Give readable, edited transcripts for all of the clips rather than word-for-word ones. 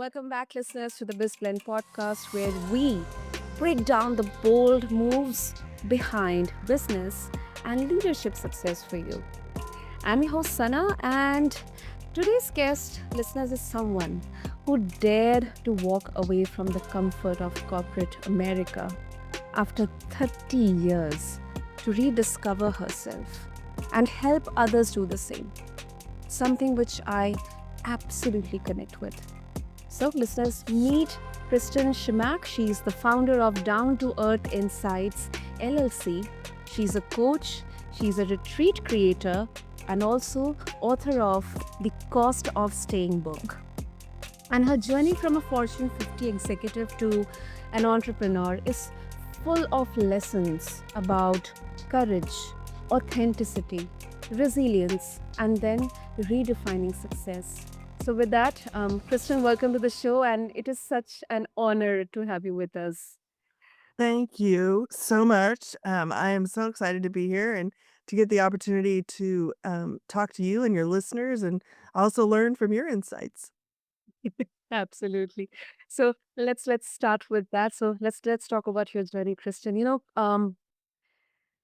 Welcome back, listeners, to the BizBlend podcast, where we break down the bold moves behind business and leadership success for you. I'm your host, Sana, and today's guest, listeners, is someone who dared to walk away from the comfort of corporate America after 30 years to rediscover herself and help others do the same, something which I absolutely connect with. So, listeners, meet Kristen Chimack. She's the founder of Down to Earth Insights LLC. She's a coach, she's a retreat creator, and also author of The Cost of Staying book. And her journey from a Fortune 50 executive to an entrepreneur is full of lessons about courage, authenticity, resilience, and then redefining success. So, with that, Kristen, welcome to the show, and it is such an honor to have you with us. Thank you so much. I am so excited to be here and to get the opportunity to talk to you and your listeners and also learn from your insights. Absolutely. So let's start with that. So let's talk about your journey, Kristen.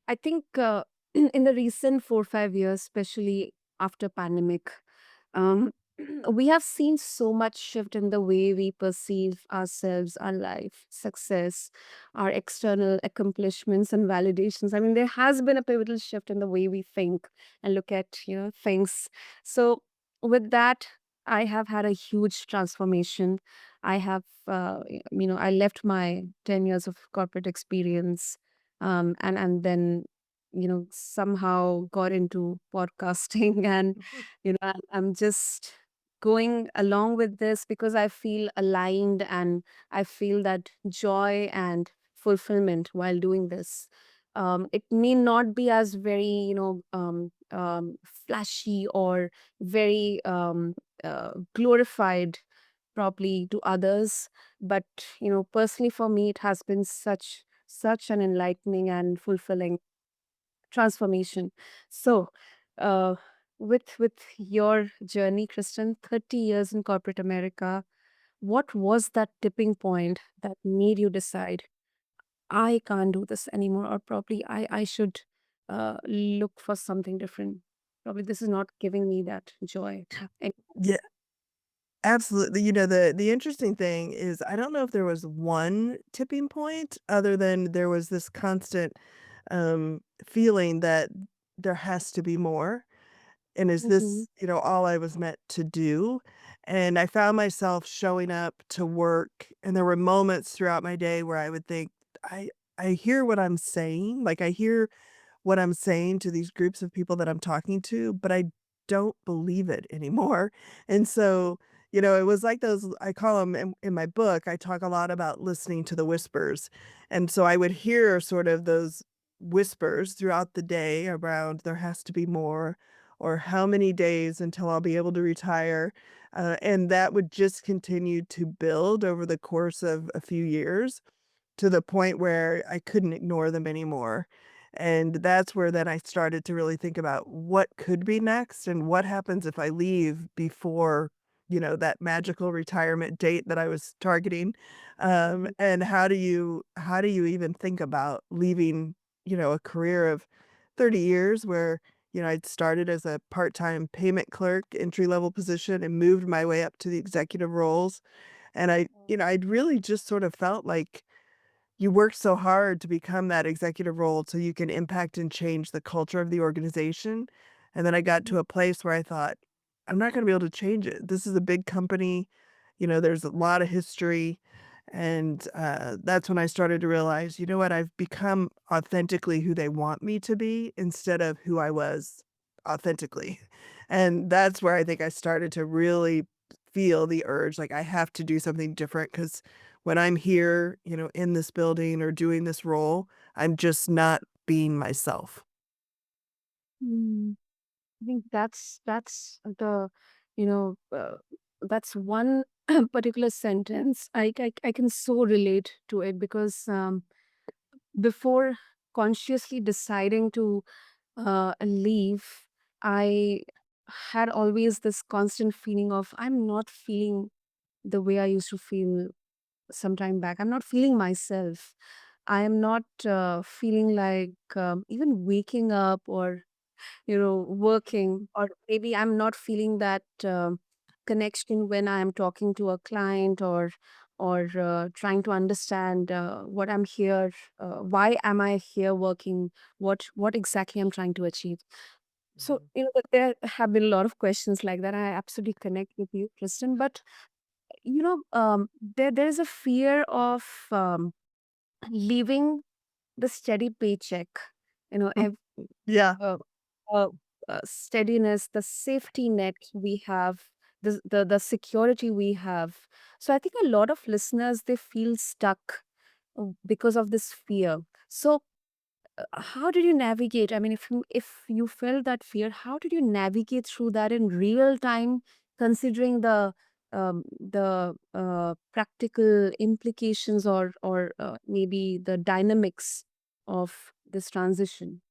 I think in the recent 4 or 5 years, especially after pandemic, um, we have seen so much shift in the way we perceive ourselves, our life, success, our external accomplishments and validations. I mean, there has been a pivotal shift in the way we think and look at things. So with that, I have had a huge transformation. I have, I left my 10 years of corporate experience, and then somehow got into podcasting and I'm just going along with this because I feel aligned and I feel that joy and fulfillment while doing this. It may not be as very flashy or very glorified probably to others, but personally for me it has been such an enlightening and fulfilling transformation. So, uh, with your journey, Kristen, 30 years in corporate America, what was that tipping point that made you decide I can't do this anymore, or probably I should look for something different? Probably this is not giving me that joy. And- Yeah, absolutely. The interesting thing is I don't know if there was one tipping point other than there was this constant feeling that there has to be more. And is Mhm. this, all I was meant to do? And I found myself showing up to work, and there were moments throughout my day where I would think, I I hear what I'm saying, like, I hear what I'm saying to these groups of people that I'm talking to, but I don't believe it anymore. And so, it was like those I call them in my book, I talk a lot about listening to the whispers. And so I would hear sort of those whispers throughout the day around there has to be more or how many days until I'll be able to retire. And that would just continue to build over the course of a few years to the point where I couldn't ignore them anymore. And that's where then I started to really think about what could be next and what happens if I leave before, that magical retirement date that I was targeting. And how do you even think about leaving, a career of 30 years where, I'd started as a part-time payment clerk, entry level position and moved my way up to the executive roles. And I'd really just sort of felt like you work so hard to become that executive role so you can impact and change the culture of the organization, and then I got to a place where I thought, "I'm not gonna be able to change it. This is a big company, there's a lot of history," and, that's when I started to realize, "You know what? I've become authentically who they want me to be instead of who I was authentically," and that's where I think I started to really feel the urge, like, I have to do something different because when I'm here, in this building or doing this role, I'm just not being myself. Mm, I think that's the you know that's one particular sentence I can so relate to it because before consciously deciding to leave, I had always this constant feeling of I'm not feeling the way I used to feel some time back. I'm not feeling myself. I am not feeling like even waking up or working, or maybe I'm not feeling that connection when I am talking to a client, or trying to understand what I'm here, why am I here working, what exactly I'm trying to achieve. So, Mhm. there have been a lot of questions like that. I absolutely connect with you, Kristen. But there's a fear of leaving the steady paycheck. You know, Mm. Yeah. uh, uh, steadiness, the safety net we have, the security we have. So I think a lot of listeners, they feel stuck because of this fear. So how did you navigate? I mean, if you felt that fear, how did you navigate through that in real time, considering the practical implications, or maybe the dynamics of this transition?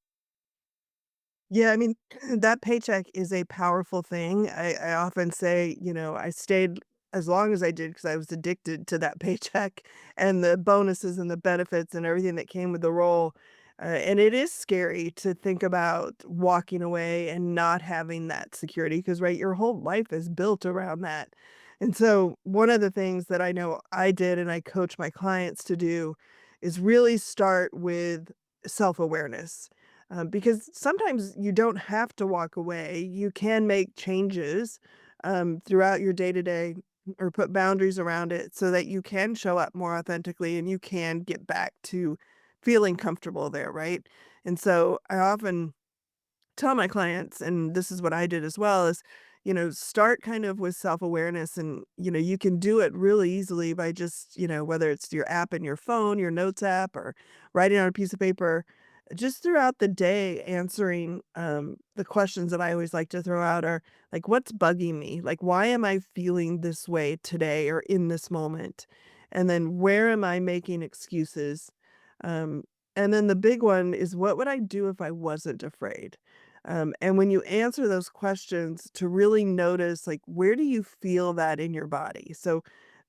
Yeah, I mean, that paycheck is a powerful thing. I often say, I stayed as long as I did because I was addicted to that paycheck and the bonuses and the benefits and everything that came with the role. And it is scary to think about walking away and not having that security because, right, your whole life is built around that. And so, one of the things that I know I did and I coach my clients to do is really start with self awareness, because sometimes you don't have to walk away. You can make changes throughout your day to day or put boundaries around it so that you can show up more authentically and you can get back to feeling comfortable there, right? And so I often tell my clients, and this is what I did as well, is, start kind of with self-awareness and, you can do it really easily by just, whether it's your app in your phone, your notes app, or writing on a piece of paper, just throughout the day answering the questions that I always like to throw out are like, what's bugging me? Like, why am I feeling this way today or in this moment? And then where am I making excuses? Um, and then the big one is, what would I do if I wasn't afraid? And when you answer those questions, to really notice, like, where do you feel that in your body? So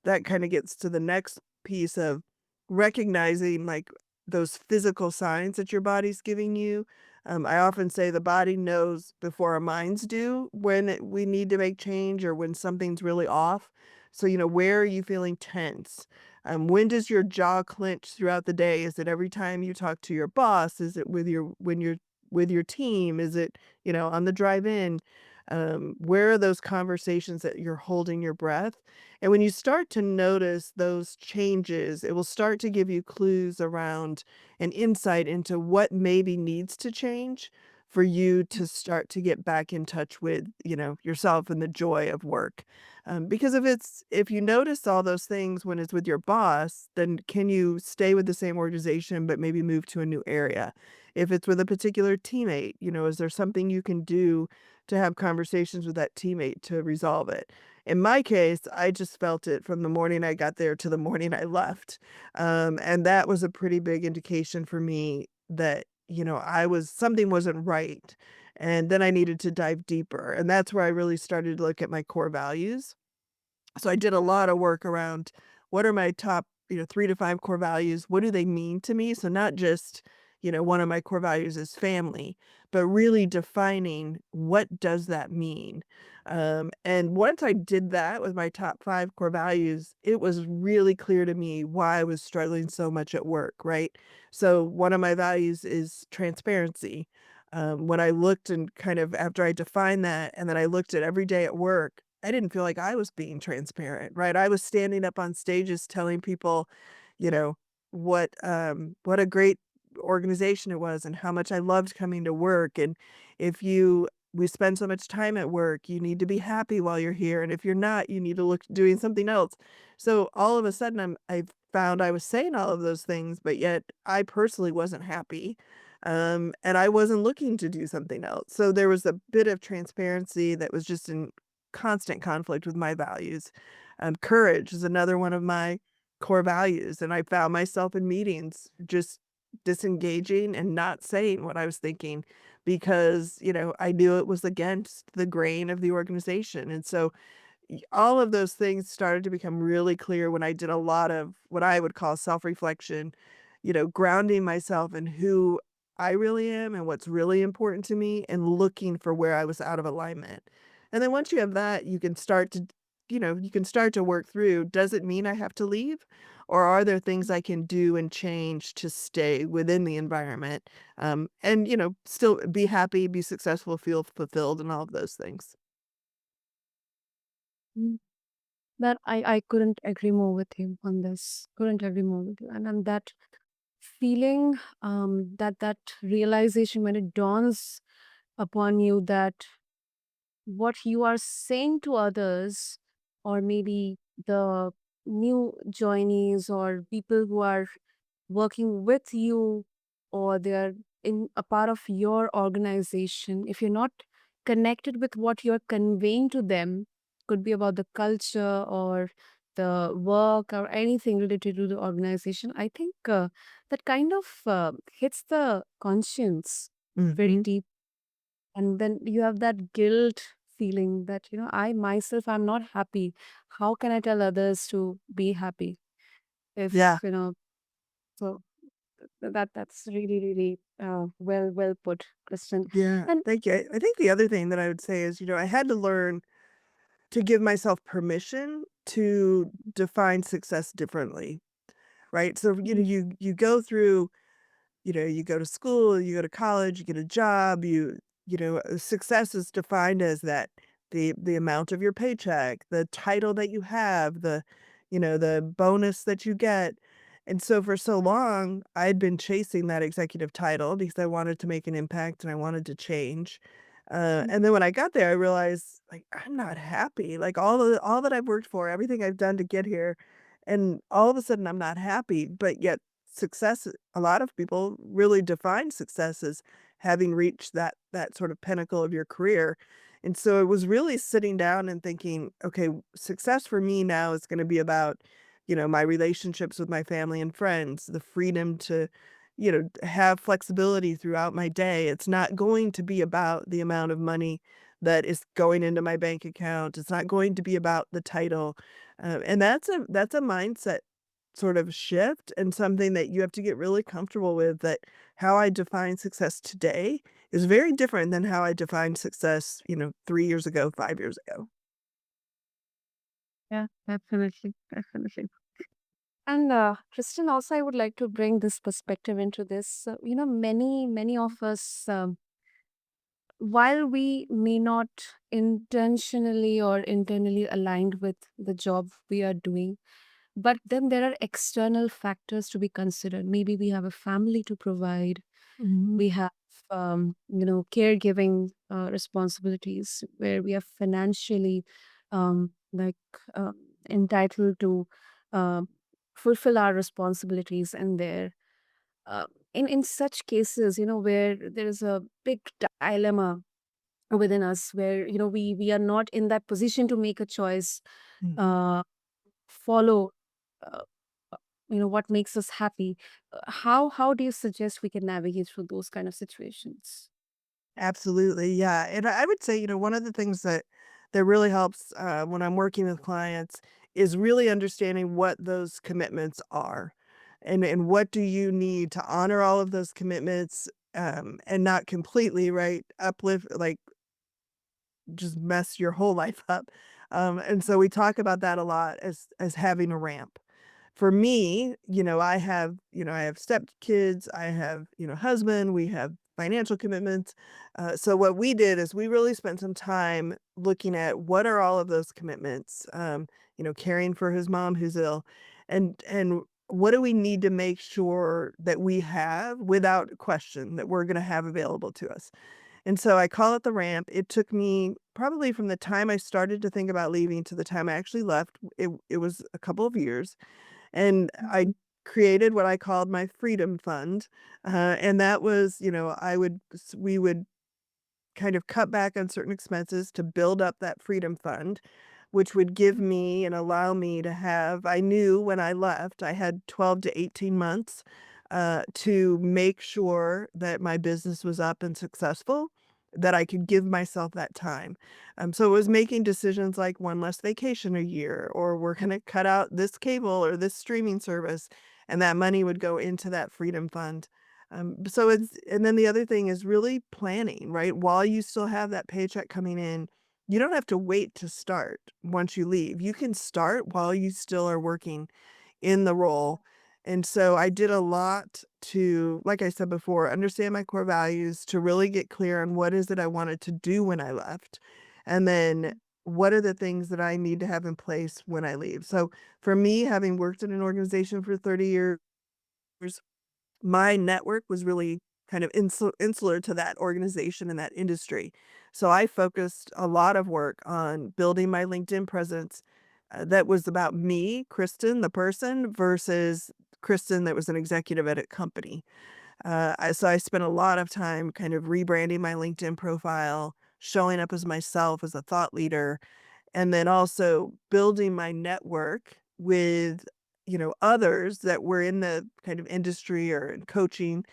that kind of gets to the next piece of recognizing, like, those physical signs that your body's giving you. I often say the body knows before our minds do when we need to make change or when something's really off. So, where are you feeling tense? When does your jaw clench throughout the day? Is it every time you talk to your boss? Is it when you're with your team? Is it, on the drive in? Where are those conversations that you're holding your breath? And when you start to notice those changes, it will start to give you clues around an insight into what maybe needs to change for you to start to get back in touch with, yourself and the joy of work. Because if you notice all those things when it's with your boss, then can you stay with the same organization but maybe move to a new area? If it's with a particular teammate, is there something you can do to have conversations with that teammate to resolve it? In my case, I just felt it from the morning I got there to the morning I left. And that was a pretty big indication for me that, something wasn't right. And then I needed to dive deeper. And that's where I really started to look at my core values. So I did a lot of work around what are my top, 3 to 5 core values? What do they mean to me? So not just, one of my core values is family, but really defining what does that mean? And once I did that with my top 5 core values, it was really clear to me why I was struggling so much at work, right? So one of my values is transparency. When I looked and kind of after I defined that and then I looked at every day at work, I didn't feel like I was being transparent, right? I was standing up on stages telling people, you know, what a great organization it was and how much I loved coming to work. And if you we spend so much time at work, you need to be happy while you're here. And if you're not, you need to look doing something else. So all of a sudden I found I was saying all of those things, but yet I personally wasn't happy. And I wasn't looking to do something else. So there was a bit of transparency that was just in constant conflict with my values. Courage is another one of my core values, and I found myself in meetings just disengaging and not saying what I was thinking because, I knew it was against the grain of the organization. And so, all of those things started to become really clear when I did a lot of what I would call self-reflection, grounding myself in who I really am and what's really important to me and looking for where I was out of alignment. And then once you have that, you can start to work through, does it mean I have to leave? Or are there things I can do and change to stay within the environment? And, still be happy, be successful, feel fulfilled, and all of those things. Mm. That I couldn't agree more with you on this. Couldn't agree more with you. And that feeling, that realization when it dawns upon you that what you are saying to others, or maybe the new joinees or people who are working with you, or they're in a part of your organization, if you're not connected with what you're conveying to them, could be about the culture or the work or anything related to the organization, I think that kind of hits the conscience very Mhm. deep. And then you have that guilt feeling that, I myself, I'm not happy. How can I tell others to be happy if, Yeah. so that's really, really well put, Kristen. Yeah. And Thank you. I think the other thing that I would say is, I had to learn to give myself permission to define success differently, right? So, Mhm. you go through, you go to school, you go to college, you get a job, success is defined as that the amount of your paycheck, the title that you have, the bonus that you get. And so for so long, I'd been chasing that executive title because I wanted to make an impact and I wanted to change. And then when I got there, I realized like I'm not happy. Like all that I've worked for, everything I've done to get here, and all of a sudden I'm not happy. But yet success, a lot of people really define success as having reached that sort of pinnacle of your career. And so it was really sitting down and thinking, okay, success for me now is going to be about, my relationships with my family and friends, the freedom to, have flexibility throughout my day. It's not going to be about the amount of money that is going into my bank account. It's not going to be about the title. And that's a mindset sort of shift and something that you have to get really comfortable with, that how I define success today is very different than how I defined success, 3 years ago, 5 years ago. yeah, definitely, definitely. And Kristen, also, I would like to bring this perspective into this. Many of us, while we may not intentionally or internally aligned with the job we are doing, but then there are external factors to be considered. Maybe we have a family to provide, Mhm. we have caregiving responsibilities where we are financially like uh, entitled to um fulfill our responsibilities, and there uh, in such cases, where there is a big dilemma within us, where we are not in that position to make a choice, Mhm. uh follow uh, what makes us happy. How do you suggest we can navigate through those kind of situations? Absolutely, yeah, and I would say, one of the things that really helps, when I'm working with clients is really understanding what those commitments are, and what do you need to honor all of those commitments, and not completely, right, uplift like, just mess your whole life up, and so we talk about that a lot as having a ramp. For me, I have stepkids, I have, husband, we have financial commitments. So what we did is we really spent some time looking at what are all of those commitments, caring for his mom who's ill, and what do we need to make sure that we have without question that we're going to have available to us. And so I call it the ramp. It took me probably from the time I started to think about leaving to the time I actually left. It was a couple of years, and I created what I called my freedom fund, and that was, we would kind of cut back on certain expenses to build up that freedom fund, which would give me and allow me to have, I knew when I left, I had 12 to 18 months, to make sure that my business was up and successful. that I could give myself that time. So it was making decisions like one less vacation a year, or we're going to cut out this cable or this streaming service, and that money would go into that freedom fund. So it's, and then the other thing is really planning, right? While you still have that paycheck coming in, you don't have to wait to start once you leave. You can start while you still are working in the role. And so I did a lot to, like I said before, understand my core values, to really get clear on what is it I wanted to do when I left. And then what are the things that I need to have in place when I leave. So for me, having worked in an organization for 30 years, my network was really kind of insular to that organization and that industry. So I focused a lot of work on building my LinkedIn presence, that was about me, Kristen, the person, versus Kristen that was an executive at a company. So I spent a lot of time kind of rebranding my LinkedIn profile, showing up as myself as a thought leader, and then also building my network with, others that were in the kind of industry or in coaching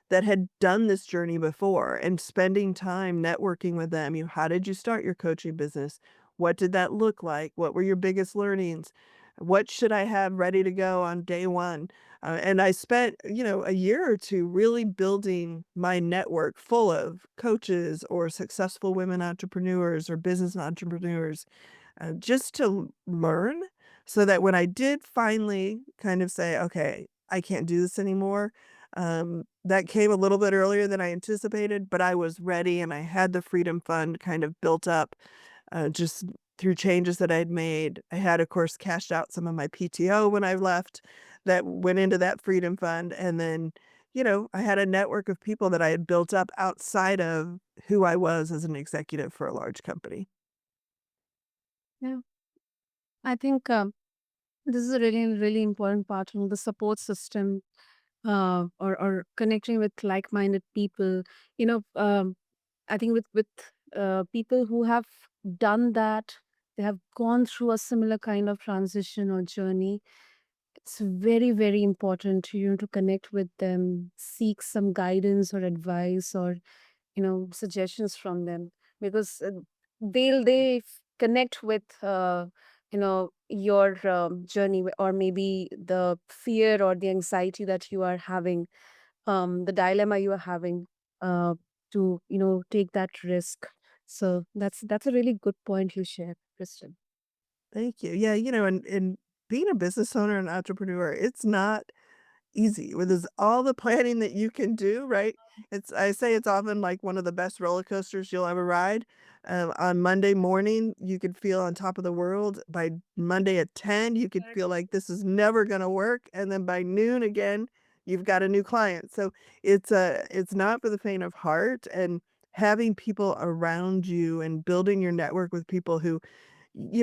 that had done this journey before, and spending time networking with them. How did you start your coaching business? What did that look like? What were your biggest learnings? What should I have ready to go on day one? And I spent, a year or two really building my network full of coaches or successful women entrepreneurs or business entrepreneurs, just to learn, so that when I did finally kind of say, okay, I can't do this anymore, that came a little bit earlier than I anticipated, but I was ready and I had the Freedom Fund kind of built up, just through changes that I'd made. I had, of course, cashed out some of my PTO when I left that went into that Freedom Fund. And then, I had a network of people that I had built up outside of who I was as an executive for a large company. Yeah, I think this is a really, really important part of the support system, or connecting with like-minded people. You know, I think with people who have done that, they have gone through a similar kind of transition or journey. It's very, very important to you to connect with them, seek some guidance or advice, or suggestions from them, because they connect with your journey, or maybe the fear or the anxiety that you are having, the dilemma you are having, uh, to take that risk. So that's a really good point you shared, Kristen. Thank you. Yeah, and being a business owner and entrepreneur, it's not easy with this all the planning that you can do, right? I say it's often like one of the best roller coasters you'll ever ride. On Monday morning, you could feel on top of the world. By Monday at 10, you could feel like this is never gonna work, and then by noon again, you've got a new client. So it's not for the faint of heart, and having people around you and building your network with people who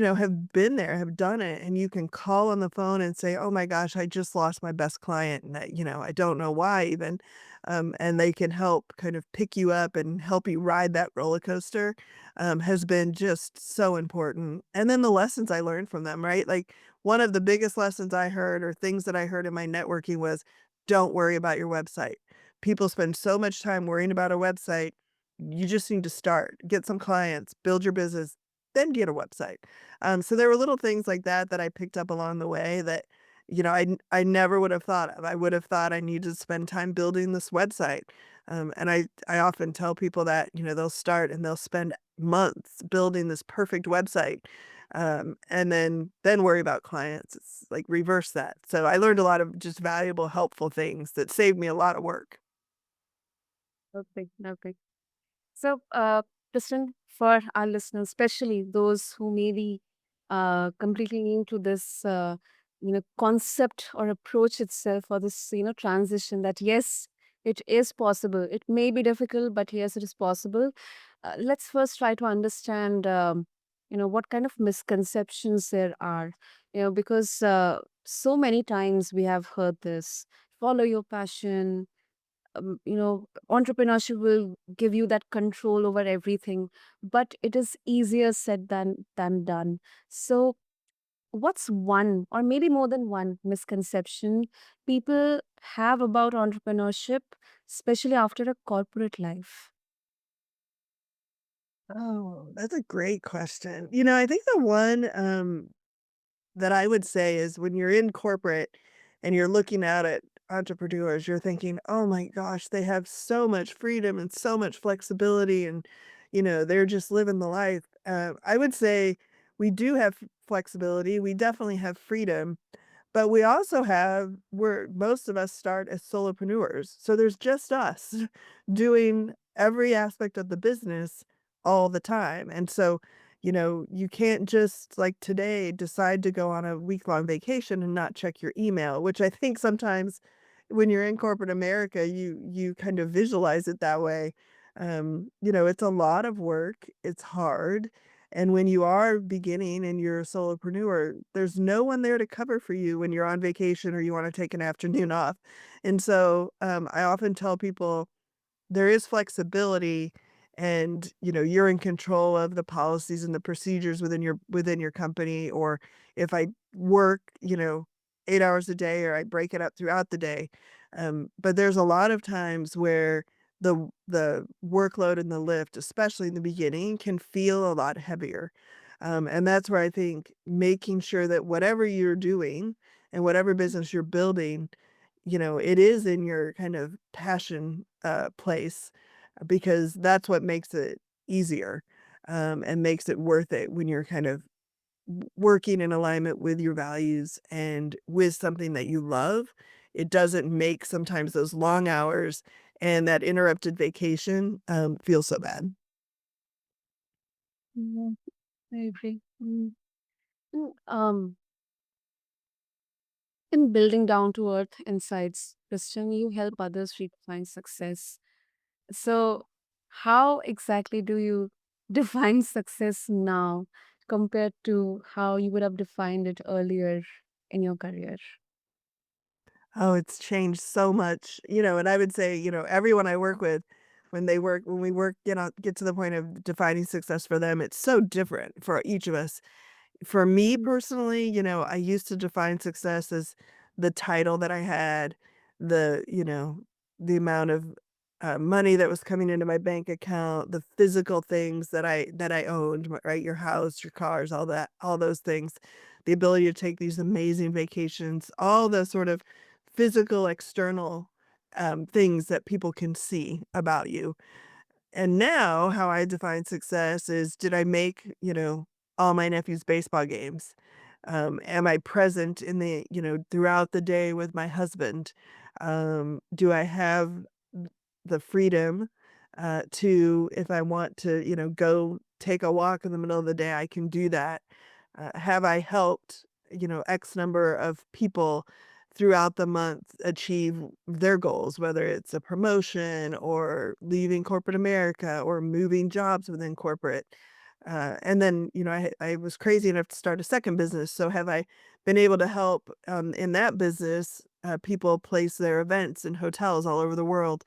have been there, have done it, and you can call on the phone and say, "Oh my gosh, I just lost my best client, and I don't know why even." And they can help kind of pick you up and help you ride that roller coaster, has been just so important. And then the lessons I learned from them, right? Like, one of the biggest lessons I heard, or things that I heard in my networking, was, "Don't worry about your website." People spend so much time worrying about a website. You just need to start, get some clients, build your business, then get a website. So there were little things like that that I picked up along the way that, I never would have thought of. I would have thought I needed to spend time building this website. And I often tell people that, they'll start and they'll spend months building this perfect website, and then worry about clients. It's like reverse that. So I learned a lot of just valuable, helpful things that saved me a lot of work. Okay, okay. So, Kristen, for our listeners, especially those who may be completely new to this, concept or approach itself, or this, transition, that yes, it is possible. It may be difficult, but yes, it is possible. Let's first try to understand, what kind of misconceptions there are, because so many times we have heard this: follow your passion, entrepreneurship will give you that control over everything, but it is easier said than done. So what's one, or maybe more than one, misconception people have about entrepreneurship, especially after a corporate life? Oh, that's a great question. I think the one that I would say is when you're in corporate and you're looking out at entrepreneurs, you're thinking, oh my gosh, they have so much freedom and so much flexibility, and they're just living the life. I would say we do have flexibility. We definitely have freedom, but we also have where most of us start as solopreneurs. So there's just us doing every aspect of the business all the time. And so, you can't just like today decide to go on a week-long vacation and not check your email, which I think sometimes when you're in corporate America, you kind of visualize it that way. It's a lot of work. It's hard. And when you are beginning and you're a solopreneur, there's no one there to cover for you when you're on vacation or you wanna take an afternoon off. And so, I often tell people there is flexibility and, you're in control of the policies and the procedures within your company, or if I work, 8 hours a day or I break it up throughout the day. But there's a lot of times where the workload and the lift, especially in the beginning, can feel a lot heavier. And that's where I think making sure that whatever you're doing and whatever business you're building, it is in your kind of passion, place, because that's what makes it easier, and makes it worth it when you're kind of working in alignment with your values and with something that you love. It doesn't make sometimes those long hours and that interrupted vacation, feel so bad. Mhm, I agree. In building down to earth insights, Christian, you help others redefine success. So, how exactly do you define success now compared to how you would have defined it earlier in your career? Oh, it's changed so much, and I would say, everyone I work with, when we work, get to the point of defining success for them, it's so different for each of us. For me Mhm. personally, I used to define success as the title that I had, the amount of money that was coming into my bank account, the physical things that I owned, right? Your house, your cars, all that, all those things, the ability to take these amazing vacations, all the sort of physical, external things that people can see about you. And now how I define success is, did I make, all my nephew's baseball games? Am I present throughout the day with my husband? Do I have the freedom to, if I want to, go take a walk in the middle of the day, I can do that. Have I helped, X number of people throughout the month achieve their goals, whether it's a promotion or leaving corporate America or moving jobs within corporate? And then, I was crazy enough to start a second business. So have I been able to help in that business people place their events in hotels all over the world,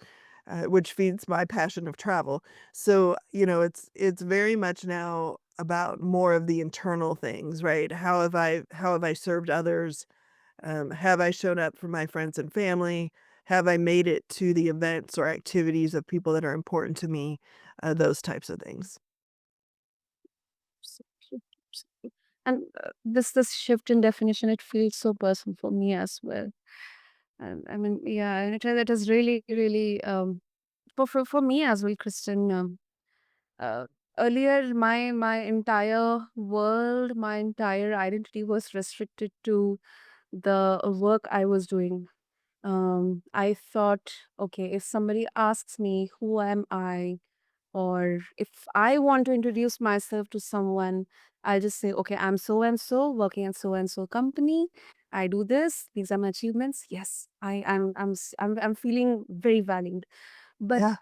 which feeds my passion of travel. So, it's very much now about more of the internal things, right? How have I served others? Have I shown up for my friends and family? Have I made it to the events or activities of people that are important to me? Those types of things. Absolutely, absolutely. And this shift in definition, it feels so personal for me as well. And I mean, yeah, and it is really, really for me as well, Kristen. Uh, Earlier, my entire world, my entire identity was restricted to the work I was doing. I thought, okay, if somebody asks me who am I, or if I want to introduce myself to someone, I'll just say, okay, I'm so and so, working at so and so company. I do this. These are my achievements. Yes, I'm feeling very valued. But Yeah.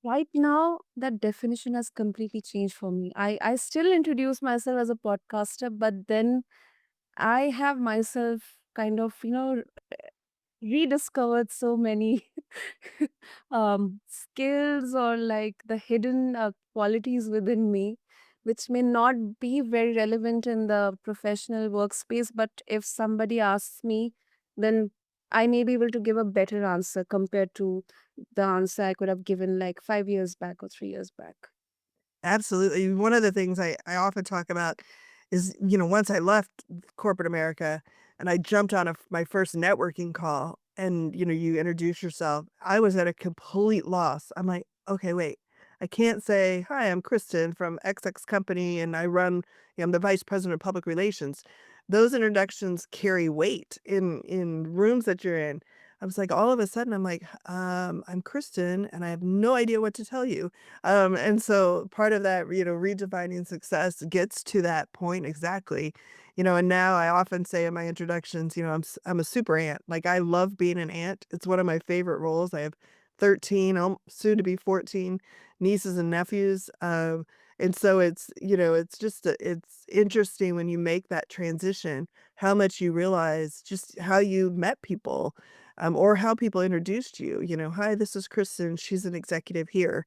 right now, that definition has completely changed for me. I still introduce myself as a podcaster, but then I have myself kind of, rediscovered so many skills or like the hidden qualities within me, which may not be very relevant in the professional workspace. But if somebody asks me, then I may be able to give a better answer compared to the answer I could have given like 5 years back or 3 years back. Absolutely. One of the things I often talk about is, once I left corporate America and I jumped on my first networking call and, you introduce yourself, I was at a complete loss. I'm like, okay, wait, I can't say, hi, I'm Kristen from XX company and I'm the vice president of public relations. Those introductions carry weight in rooms that you're in. I was like, all of a sudden, I'm like, I'm Kristen and I have no idea what to tell you. And so part of that, redefining success gets to that point exactly. And now I often say in my introductions, I'm a super aunt. Like I love being an aunt. It's one of my favorite roles. I have 13, soon to be 14 nieces and nephews. And so it's just it's interesting when you make that transition, how much you realize just how you met people, or how people introduced you. Hi, this is Kristen. She's an executive here.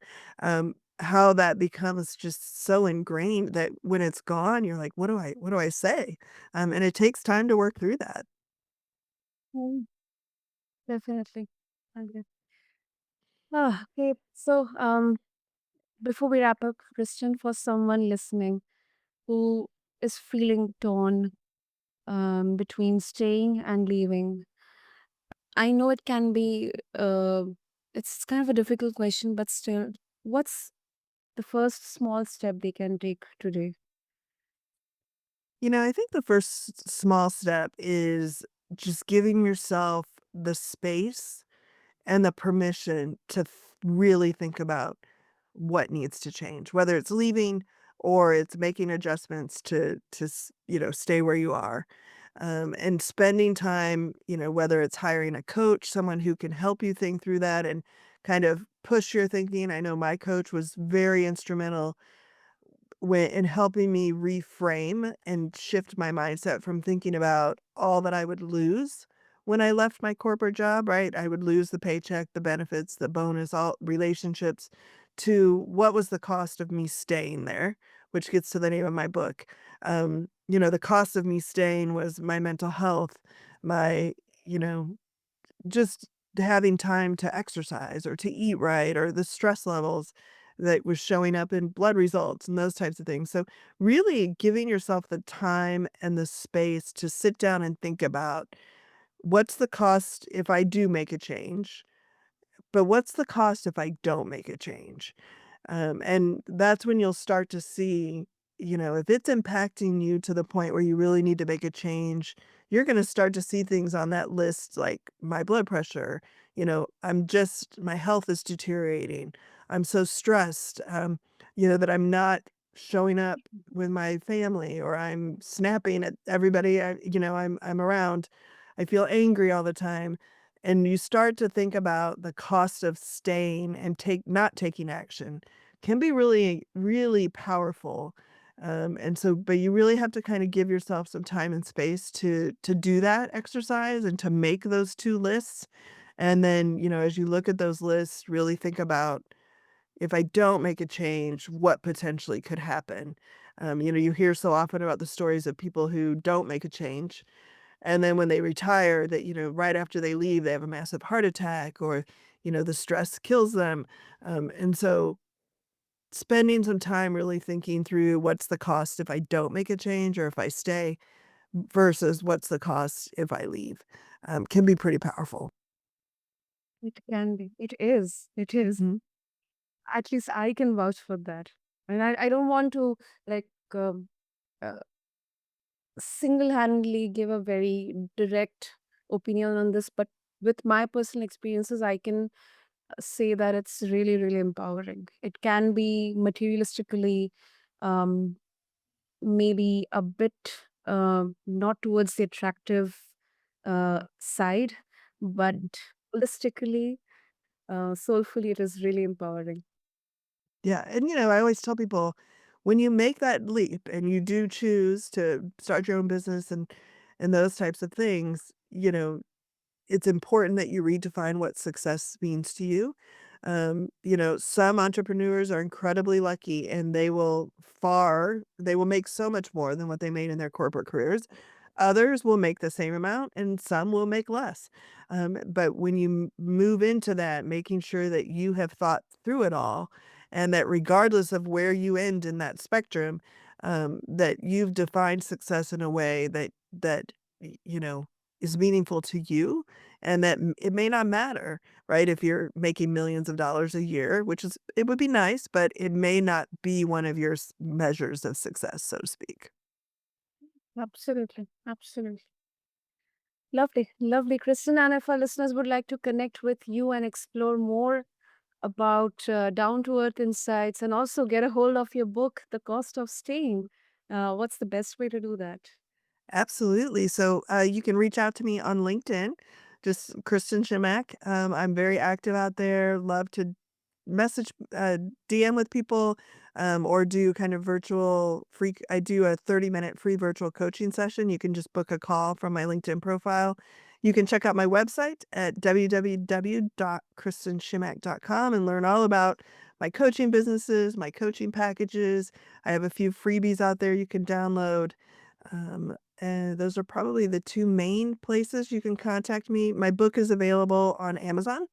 How that becomes just so ingrained that when it's gone, you're like, "What do I say?" And it takes time to work through that. Mm, definitely. Okay. Okay. So, before we wrap up, Christian, for someone listening who is feeling torn between staying and leaving, I know it can be, it's kind of a difficult question, but still, what's the first small step they can take today? I think the first small step is just giving yourself the space and the permission to really think about what needs to change, whether it's leaving or it's making adjustments to stay where you are. And spending time, whether it's hiring a coach, someone who can help you think through that and kind of push your thinking. I know my coach was very instrumental in helping me reframe and shift my mindset from thinking about all that I would lose when I left my corporate job, right? I would lose the paycheck, the benefits, the bonus, all relationships, to what was the cost of me staying there, which gets to the name of my book. The cost of me staying was my mental health, my, you know, just having time to exercise or to eat right or the stress levels that was showing up in blood results and those types of things. So really giving yourself the time and the space to sit down and think about what's the cost if I do make a change, but what's the cost if I don't make a change? And that's when you'll start to see, if it's impacting you to the point where you really need to make a change, you're going to start to see things on that list like my blood pressure. My health is deteriorating. I'm so stressed, that I'm not showing up with my family or I'm snapping at everybody I'm around. I feel angry all the time. And you start to think about the cost of staying and not taking action can be really, really powerful. But you really have to kind of give yourself some time and space to do that exercise and to make those 2 lists. And then, as you look at those lists, really think about if I don't make a change, what potentially could happen. You hear so often about the stories of people who don't make a change. And then when they retire, that, right after they leave, they have a massive heart attack or, the stress kills them. And so spending some time really thinking through what's the cost if I don't make a change or if I stay versus what's the cost if I leave, can be pretty powerful. It can be. It is. It is. Mhm. At least I can vouch for that. And I don't want to like uh, single-handedly give a very direct opinion on this, but with my personal experiences, I can say that it's really, really empowering. It can be materialistically, um, maybe a bit not towards the attractive side, but holistically, soulfully, it is really empowering. Yeah, and, I always tell people, when you make that leap and you do choose to start your own business and those types of things, it's important that you redefine what success means to you. Some entrepreneurs are incredibly lucky and they will make so much more than what they made in their corporate careers. Others will make the same amount and some will make less. But when you move into that, making sure that you have thought through it all and that regardless of where you end in that spectrum, that you've defined success in a way that is meaningful to you, and that it may not matter, right? If you're making millions of dollars a year, which is it would be nice, but it may not be one of your measures of success, so to speak. Absolutely. Absolutely. Lovely. Lovely, Kristen. And if our listeners would like to connect with you and explore more about down to earth insights and also get a hold of your book, The Cost of Staying, what's the best way to do that? Absolutely. So, you can reach out to me on LinkedIn, just Kristen Chimack. I'm very active out there. Love to message, DM with people, or do kind of virtual free. I do a 30-minute free virtual coaching session. You can just book a call from my LinkedIn profile. You can check out my website at www.kristenchimack.com and learn all about my coaching businesses, my coaching packages. I have a few freebies out there you can download. And those are probably the 2 main places you can contact me. My book is available on Amazon,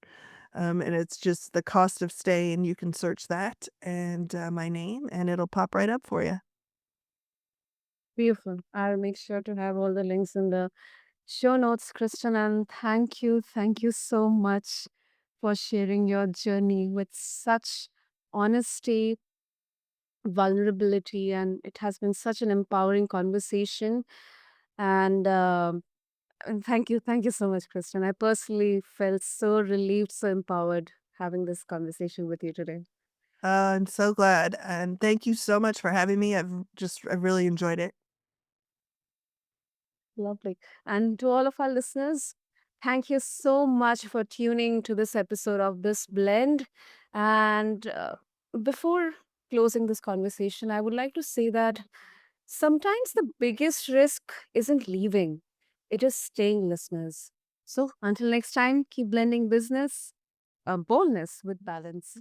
and it's just The Cost of Staying. You can search that and, my name, and it'll pop right up for you. Beautiful. I'll make sure to have all the links in the show notes, Kristen. And thank you. Thank you so much for sharing your journey with such honesty, vulnerability, and it has been such an empowering conversation. And thank you so much, Kristen. I personally felt so relieved, so empowered having this conversation with you today. I'm so glad, and thank you so much for having me. I really enjoyed it. Lovely. And to all of our listeners, thank you so much for tuning to this episode of This Blend. And before closing this conversation, I would like to say that sometimes the biggest risk isn't leaving, it is staying, listeners. So until next time, keep blending business, boldness with balance.